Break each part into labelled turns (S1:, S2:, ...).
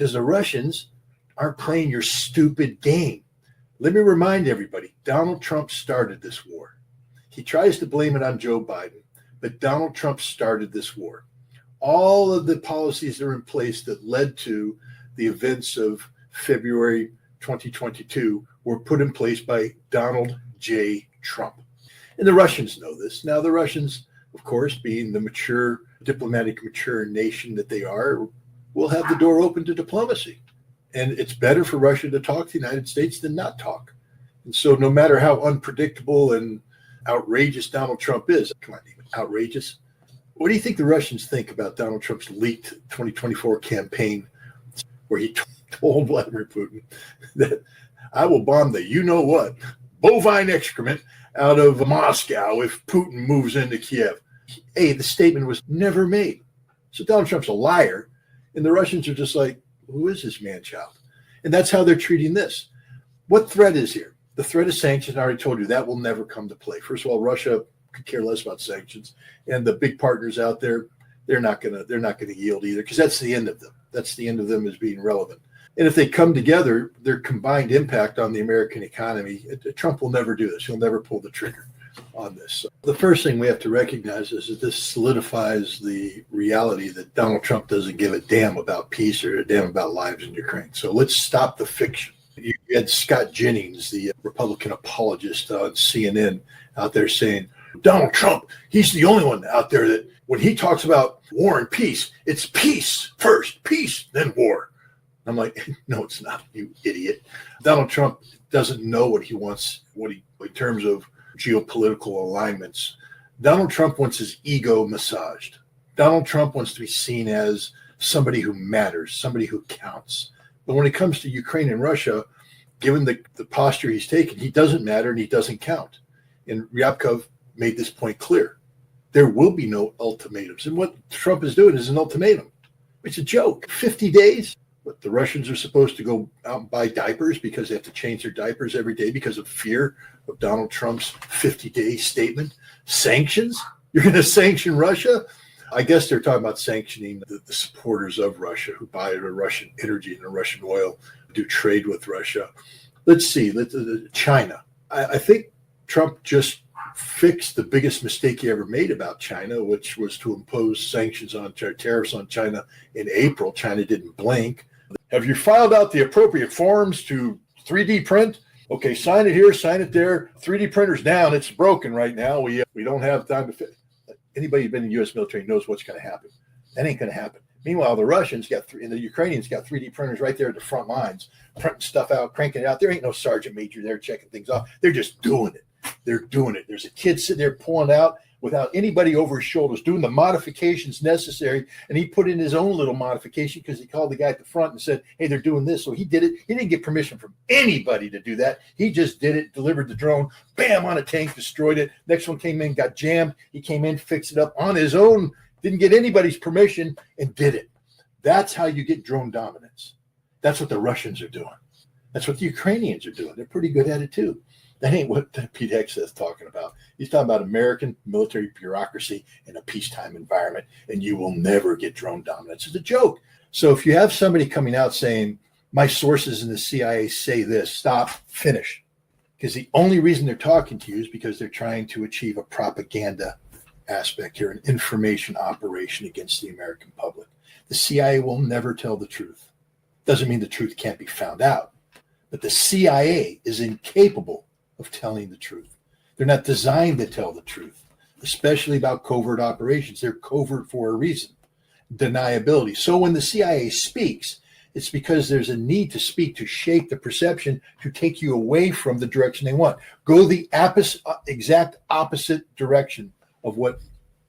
S1: because the Russians aren't playing your stupid game. Let me remind everybody, Donald Trump started this war. He tries to blame it on Joe Biden, but Donald Trump started this war. All of the policies that are in place that led to the events of February 2022 were put in place by Donald J. Trump. And the Russians know this. Now, the Russians, of course, being the mature, diplomatic, mature nation that they are, will have the door open to diplomacy. And it's better for Russia to talk to the United States than not talk. And so no matter how unpredictable and outrageous Donald Trump is, come on, even outrageous. What do you think the Russians think about Donald Trump's leaked 2024 campaign where he told Vladimir Putin that I will bomb the you-know-what, bovine excrement out of Moscow if Putin moves into Kiev? A, the statement was never made. So Donald Trump's a liar, and the Russians are just like, who is this man-child? And that's how they're treating this. What threat is here? The threat of sanctions, I already told you, that will never come to play. First of all, Russia could care less about sanctions, and the big partners out there, they're not gonna yield either, because that's the end of them. That's the end of them as being relevant. And if they come together, their combined impact on the American economy, Trump will never do this. He'll never pull the trigger on this. So the first thing we have to recognize is that this solidifies the reality that Donald Trump doesn't give a damn about peace or a damn about lives in Ukraine. So let's stop the fiction. You had Scott Jennings, the Republican apologist on CNN, out there saying, Donald Trump, he's the only one out there that when he talks about war and peace, it's peace first, peace, then war. I'm like, no, it's not, you idiot. Donald Trump doesn't know what he wants, in terms of geopolitical alignments. Donald Trump wants his ego massaged. Donald Trump wants to be seen as somebody who matters, somebody who counts. But when it comes to Ukraine and Russia, given the posture he's taken, he doesn't matter and he doesn't count. And Ryabkov made this point clear. There will be no ultimatums. And what Trump is doing is an ultimatum. It's a joke. 50 days? What, the Russians are supposed to go out and buy diapers because they have to change their diapers every day because of fear of Donald Trump's 50-day statement? Sanctions? You're going to sanction Russia? I guess they're talking about sanctioning the supporters of Russia who buy the Russian energy and the Russian oil, do trade with Russia. Let's see, China. I think Trump just fixed the biggest mistake he ever made about China, which was to impose sanctions on tariffs on China in April. China didn't blink. Have you filed out the appropriate forms to 3D print? Okay, sign it here, sign it there. 3D printer's down. It's broken right now. We don't have time to fit. Anybody who's been in the U.S. military knows what's going to happen. That ain't going to happen. Meanwhile, the Russians and the Ukrainians got 3D printers right there at the front lines, printing stuff out, cranking it out. There ain't no sergeant major there checking things off. They're just doing it. They're doing it. There's a kid sitting there pulling out without anybody over his shoulders, doing the modifications necessary. And he put in his own little modification because he called the guy at the front and said, hey, they're doing this. So he did it. He didn't get permission from anybody to do that. He just did it, delivered the drone, bam, on a tank, destroyed it. Next one came in, got jammed. He came in, fixed it up on his own, didn't get anybody's permission, and did it. That's how you get drone dominance. That's what the Russians are doing. That's what the Ukrainians are doing. They're pretty good at it too. That ain't what Pete Hegseth is talking about. He's talking about American military bureaucracy in a peacetime environment, and you will never get drone dominance. It's a joke. So if you have somebody coming out saying, my sources in the CIA say this, stop, finish. Because the only reason they're talking to you is because they're trying to achieve a propaganda aspect here, an information operation against the American public. The CIA will never tell the truth. Doesn't mean the truth can't be found out, but the CIA is incapable of telling the truth. They're not designed to tell the truth, especially about covert operations. They're covert for a reason, deniability. So when the CIA speaks, it's because there's a need to speak to shape the perception to take you away from the direction they want. Go the exact opposite direction of what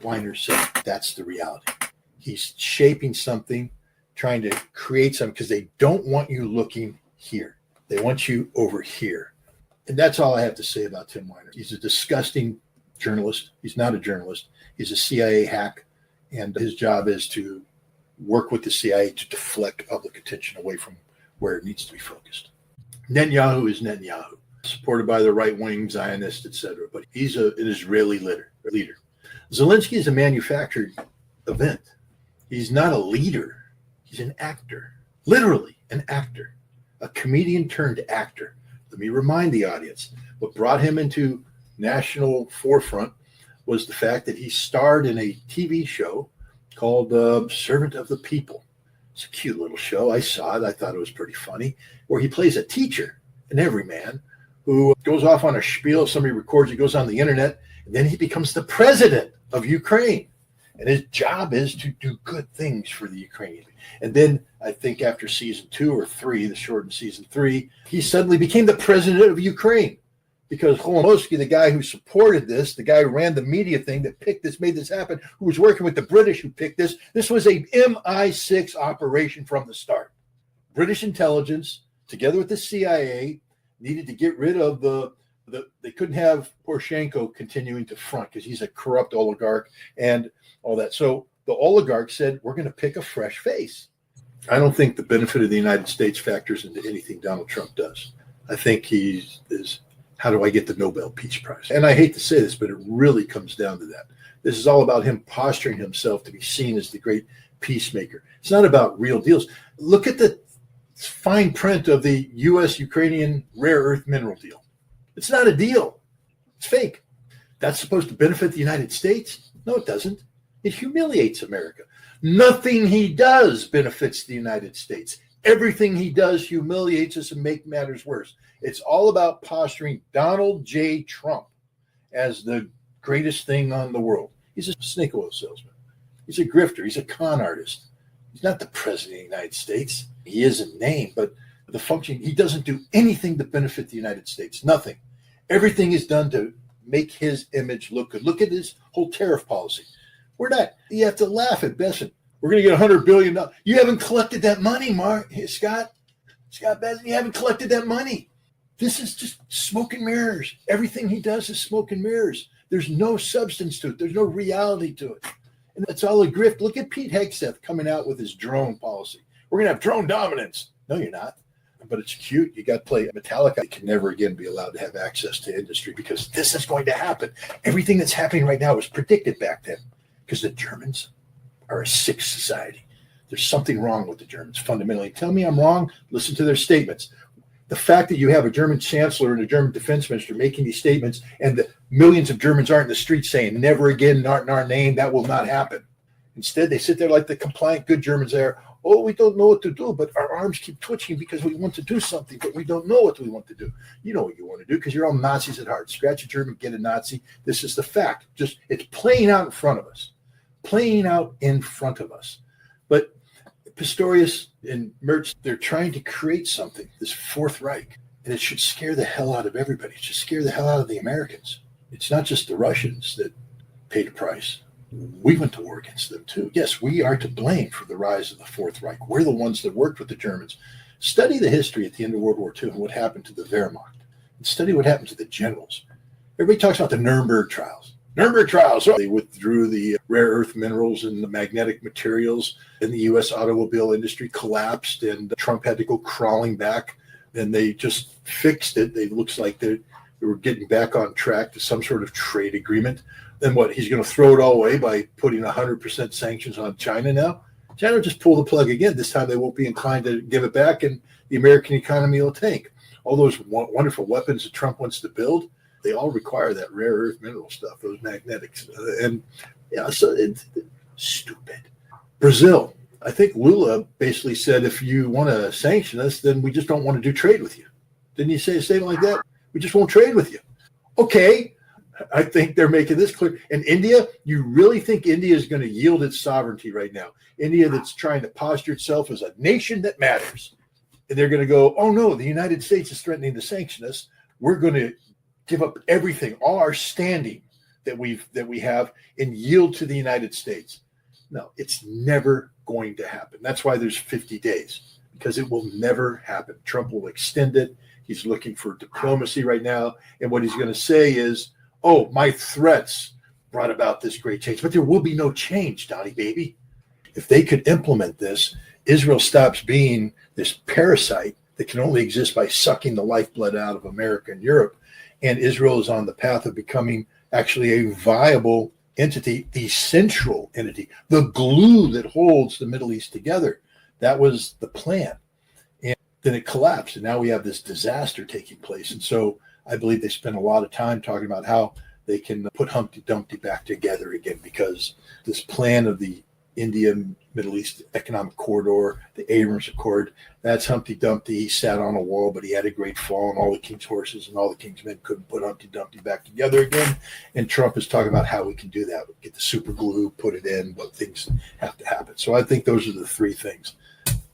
S1: Weiner said. That's the reality. He's shaping something, trying to create something because they don't want you looking here. They want you over here. And that's all I have to say about Tim Weiner. He's a disgusting journalist. He's not a journalist. He's a CIA hack. And his job is to work with the CIA to deflect public attention away from where it needs to be focused. Netanyahu is Netanyahu, supported by the right-wing Zionists, etc. But he's an Israeli leader. Zelensky is a manufactured event. He's not a leader. He's an actor. literally an actor, a comedian turned actor. Let me remind the audience, what brought him into national forefront was the fact that he starred in a TV show called Servant of the People. It's a cute little show. I saw it. I thought it was pretty funny, where he plays a teacher, an everyman, who goes off on a spiel. If somebody records, he goes on the internet, and then he becomes the president of Ukraine. And his job is to do good things for the Ukrainian. And then I think after season 2 or 3, the shortened season 3, he suddenly became the president of Ukraine. Because Kolomoisky, the guy who supported this, the guy who ran the media thing that picked this, made this happen, who was working with the British who picked this, this was a MI6 operation from the start. British intelligence, together with the CIA, needed to get rid of they couldn't have Poroshenko continuing to front because he's a corrupt oligarch and all that. So the oligarch said, we're going to pick a fresh face. I don't think the benefit of the United States factors into anything Donald Trump does. I think he is, how do I get the Nobel Peace Prize? And I hate to say this, but it really comes down to that. This is all about him posturing himself to be seen as the great peacemaker. It's not about real deals. Look at the fine print of the U.S.-Ukrainian rare earth mineral deal. It's not a deal. It's fake. That's supposed to benefit the United States? No, it doesn't. It humiliates America. Nothing he does benefits the United States. Everything he does humiliates us and makes matters worse. It's all about posturing Donald J. Trump as the greatest thing on the world. He's a snake oil salesman. He's a grifter. He's a con artist. He's not the president of the United States. He is in name, but the function, he doesn't do anything to benefit the United States. Nothing. Everything is done to make his image look good. Look at his whole tariff policy. We're not, you have to laugh at Besson. We're going to get $100 billion. You haven't collected that money, Scott Besson, you haven't collected that money. This is just smoke and mirrors. Everything he does is smoke and mirrors. There's no substance to it. There's no reality to it. And it's all a grift. Look at Pete Hegseth coming out with his drone policy. We're going to have drone dominance. No, you're not. But it's cute. You got to play Metallica. They can never again be allowed to have access to industry because this is going to happen. Everything that's happening right now was predicted back then because the Germans are a sick society. There's something wrong with the Germans fundamentally. Tell me I'm wrong. Listen to their statements. The fact that you have a German chancellor and a German defense minister making these statements and the millions of Germans aren't in the streets saying, never again, not in our name, that will not happen. Instead, they sit there like the compliant good Germans there. Oh, we don't know what to do, but our arms keep twitching because we want to do something, but we don't know what we want to do. You know what you want to do because you're all Nazis at heart. Scratch a German, get a Nazi. This is the fact. Just it's playing out in front of us. Playing out in front of us. But Pistorius and Mertz, they're trying to create something, this Fourth Reich, and it should scare the hell out of everybody. It should scare the hell out of the Americans. It's not just the Russians that paid a price. We went to war against them too. Yes, we are to blame for the rise of the Fourth Reich. We're the ones that worked with the Germans. Study the history at the end of World War II and what happened to the Wehrmacht. And study what happened to the generals. Everybody talks about the Nuremberg trials. Nuremberg trials. They withdrew the rare earth minerals and the magnetic materials, and the U.S. automobile industry collapsed, and Trump had to go crawling back. And they just fixed it. It looks like they were getting back on track to some sort of trade agreement. Then what? He's going to throw it all away by putting 100% sanctions on China now? China will just pull the plug again. This time they won't be inclined to give it back, and the American economy will tank. All those wonderful weapons that Trump wants to build, they all require that rare earth mineral stuff, those magnetics. And yeah, so it's stupid. Brazil, I think Lula basically said, if you want to sanction us, then we just don't want to do trade with you. Didn't he say a statement like that? We just won't trade with you. Okay. I think they're making this clear. And India, you really think India is going to yield its sovereignty right now? India that's trying to posture itself as a nation that matters. And they're going to go, oh no, the United States is threatening to sanction us. We're going to give up everything, all our standing that we have, and yield to the United States. No, it's never going to happen. That's why there's 50 days, because it will never happen. Trump will extend it. He's looking for diplomacy right now. And what he's going to say is, oh, my threats brought about this great change. But there will be no change, Donnie baby. If they could implement this, Israel stops being this parasite that can only exist by sucking the lifeblood out of America and Europe. And Israel is on the path of becoming actually a viable entity, the central entity, the glue that holds the Middle East together. That was the plan. And then it collapsed. And now we have this disaster taking place. And so I believe they spent a lot of time talking about how they can put Humpty Dumpty back together again, because this plan of the India Middle East Economic Corridor, the Abrams Accord, that's Humpty Dumpty. He sat on a wall, but he had a great fall, and all the king's horses and all the king's men couldn't put Humpty Dumpty back together again. And Trump is talking about how we can do that. We get the super glue, put it in, but things have to happen. So I think those are the three things: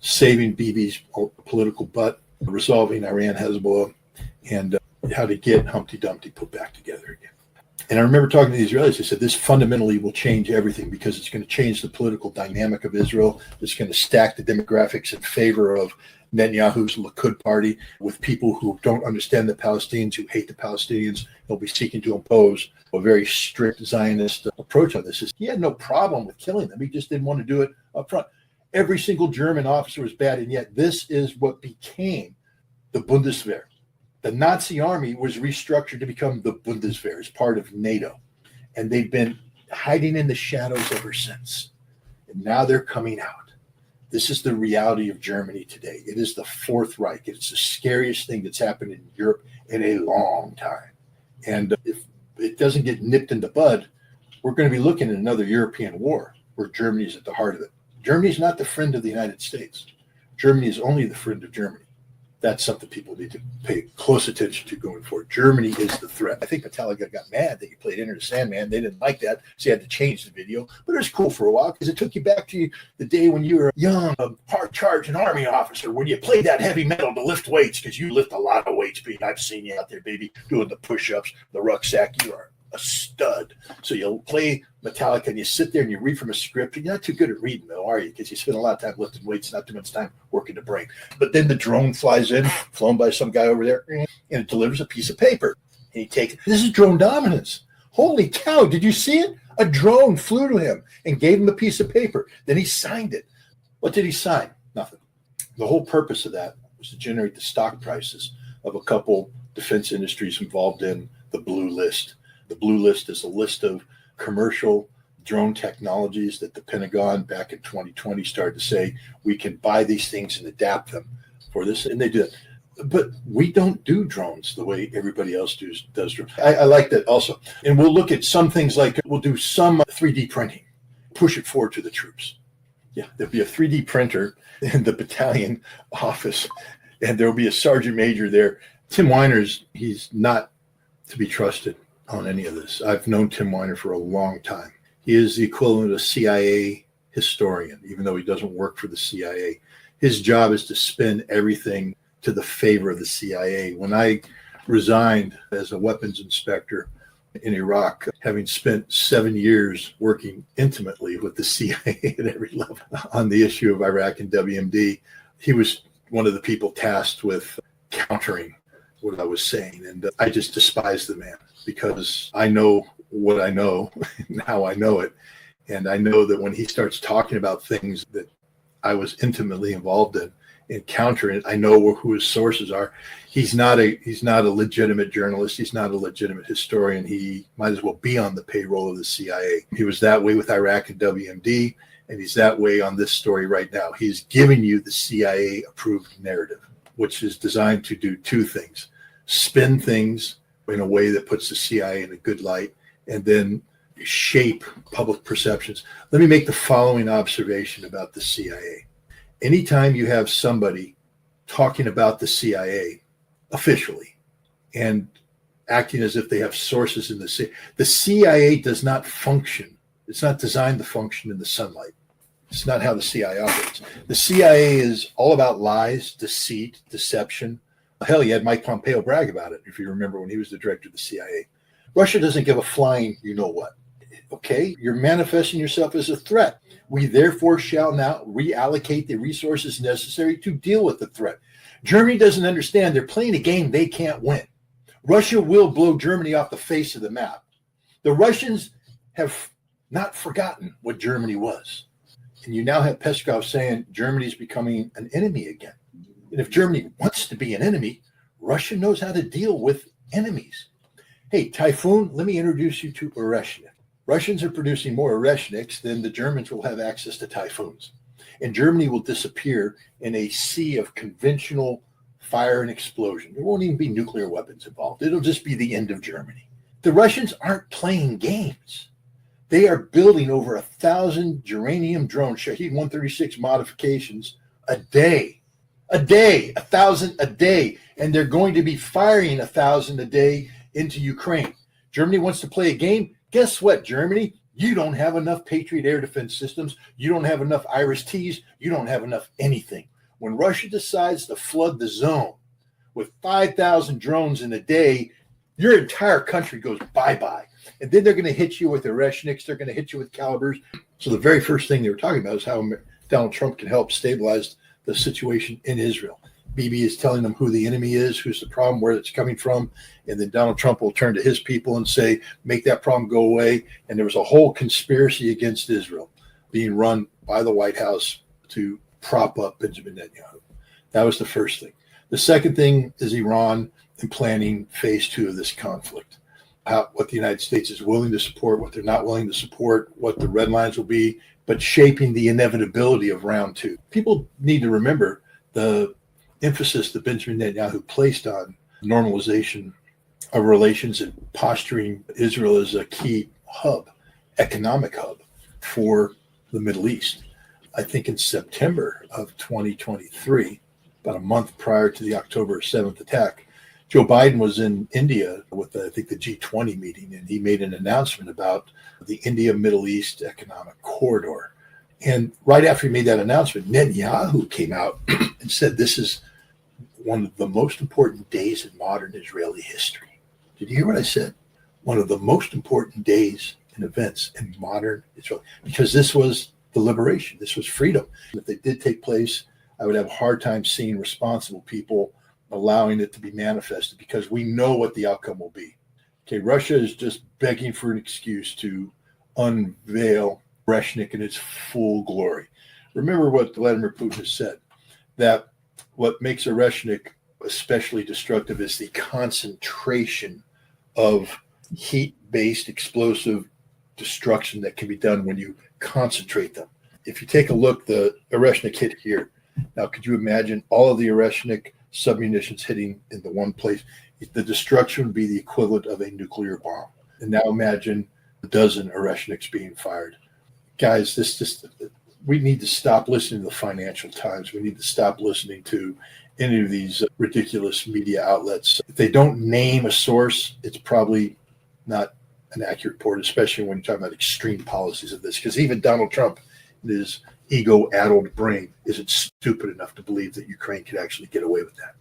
S1: saving Bibi's political butt, resolving Iran Hezbollah, and how to get Humpty Dumpty put back together again. And I remember talking to the Israelis. They said this fundamentally will change everything, because it's going to change the political dynamic of Israel. It's going to stack the demographics in favor of Netanyahu's Likud party with people who don't understand the Palestinians, who hate the Palestinians. They'll be seeking to impose a very strict Zionist approach on this. He had no problem with killing them. He just didn't want to do it up front. Every single German officer was bad, and yet this is what became the Bundeswehr. The Nazi army was restructured to become the Bundeswehr as part of NATO. And they've been hiding in the shadows ever since. And now they're coming out. This is the reality of Germany today. It is the Fourth Reich. It's the scariest thing that's happened in Europe in a long time. And if it doesn't get nipped in the bud, we're going to be looking at another European war where Germany is at the heart of it. Germany is not the friend of the United States. Germany is only the friend of Germany. That's something people need to pay close attention to going forward. Germany is the threat. I think Metallica got mad that you played Enter the Sandman. They didn't like that, so you had to change the video. But it was cool for a while, because it took you back to the day when you were a young, hard-charging Army officer, when you played that heavy metal to lift weights, because you lift a lot of weights, Pete. I've seen you out there, baby, doing the push-ups, the rucksack. You are a stud. So you'll play Metallica and you sit there and you read from a script. You're not too good at reading, though, are you? Because you spend a lot of time lifting weights, not too much time working the brain. But then the drone flies in, flown by some guy over there, and it delivers a piece of paper. And you take it. This is drone dominance. Holy cow, did you see it? A drone flew to him and gave him a piece of paper. Then he signed it. What did he sign? Nothing. The whole purpose of that was to generate the stock prices of a couple defense industries involved in the blue list. The blue list is a list of commercial drone technologies that the Pentagon back in 2020 started to say, we can buy these things and adapt them for this. And they do it. But we don't do drones the way everybody else does drones. I like that also. And we'll look at some things like we'll do some 3D printing, push it forward to the troops. Yeah, there'll be a 3D printer in the battalion office, and there'll be a sergeant major there. Tim Weiner's, he's not to be trusted on any of this. I've known Tim Weiner for a long time. He is the equivalent of a CIA historian, even though he doesn't work for the CIA. His job is to spin everything to the favor of the CIA. When I resigned as a weapons inspector in Iraq, having spent 7 years working intimately with the CIA at every level on the issue of Iraq and WMD, he was one of the people tasked with countering what I was saying. And I just despise the man, because I know what I know and how I know it. And I know that when he starts talking about things that I was intimately involved in and countering it, I know who his sources are. He's not a legitimate journalist. He's not a legitimate historian. He might as well be on the payroll of the CIA. He was that way with Iraq and WMD, and he's that way on this story right now. He's giving you the CIA-approved narrative, which is designed to do two things: spin things in a way that puts the CIA in a good light, and then shape public perceptions. Let me make the following observation about the CIA. Anytime you have somebody talking about the CIA officially and acting as if they have sources in the CIA does not function. It's not designed to function in the sunlight. It's not how the CIA operates. The CIA is all about lies, deceit, deception. Hell, you had Mike Pompeo brag about it, if you remember, when he was the director of the CIA. Russia doesn't give a flying you-know-what. Okay, you're manifesting yourself as a threat. We therefore shall now reallocate the resources necessary to deal with the threat. Germany doesn't understand. They're playing a game they can't win. Russia will blow Germany off the face of the map. The Russians have not forgotten what Germany was. And you now have Peskov saying Germany is becoming an enemy again. And if Germany wants to be an enemy, Russia knows how to deal with enemies. Hey, Typhoon, let me introduce you to Oreshnik. Russians are producing more Oreshniks than the Germans will have access to Typhoons. and Germany will disappear in a sea of conventional fire and explosion. There won't even be nuclear weapons involved. It'll just be the end of Germany. The Russians aren't playing games. They are building over 1,000 uranium drones, Shahed 136 modifications a day. 1,000 a day. And they're going to be firing 1,000 a day into Ukraine. Germany wants to play a game. Guess what, Germany? You don't have enough Patriot air defense systems. You don't have enough Iris-Ts. You don't have enough anything. When Russia decides to flood the zone with 5,000 drones in a day, your entire country goes bye-bye. And then they're going to hit you with Oreshniks. They're going to hit you with calibers. So the very first thing they were talking about is how Donald Trump can help stabilize the situation in Israel. Bibi is telling them who the enemy is, who's the problem, where it's coming from. And then Donald Trump will turn to his people and say, make that problem go away. And there was a whole conspiracy against Israel being run by the White House to prop up Benjamin Netanyahu. That was the first thing. The second thing is Iran and planning phase 2 of this conflict. What the United States is willing to support, what they're not willing to support, what the red lines will be, but shaping the inevitability of round 2. People need to remember the emphasis that Benjamin Netanyahu placed on normalization of relations and posturing Israel as a key hub, economic hub for the Middle East. I think in September of 2023, about a month prior to the October 7th attack, Joe Biden was in India with, I think, the G20 meeting, and he made an announcement about the India-Middle East Economic Corridor. And right after he made that announcement, Netanyahu came out and said, this is one of the most important days in modern Israeli history. Did you hear what I said? One of the most important days and events in modern Israel, because this was the liberation. This was freedom. If they did take place, I would have a hard time seeing responsible people allowing it to be manifested, because we know what the outcome will be. Okay, Russia is just begging for an excuse to unveil Oreshnik in its full glory. Remember what Vladimir Putin has said, that what makes Oreshnik especially destructive is the concentration of heat-based explosive destruction that can be done when you concentrate them. If you take a look, the Oreshnik hit here. Now, could you imagine all of the Oreshnik submunitions hitting in the one place? The destruction would be the equivalent of a nuclear bomb. And now imagine a dozen Oreshniks being fired. Guys, we need to stop listening to the Financial Times. We need to stop listening to any of these ridiculous media outlets. If they don't name a source, it's probably not an accurate report, especially when you're talking about extreme policies of this, because even Donald Trump, in his ego-addled brain, isn't stupid enough to believe that Ukraine could actually get away with that.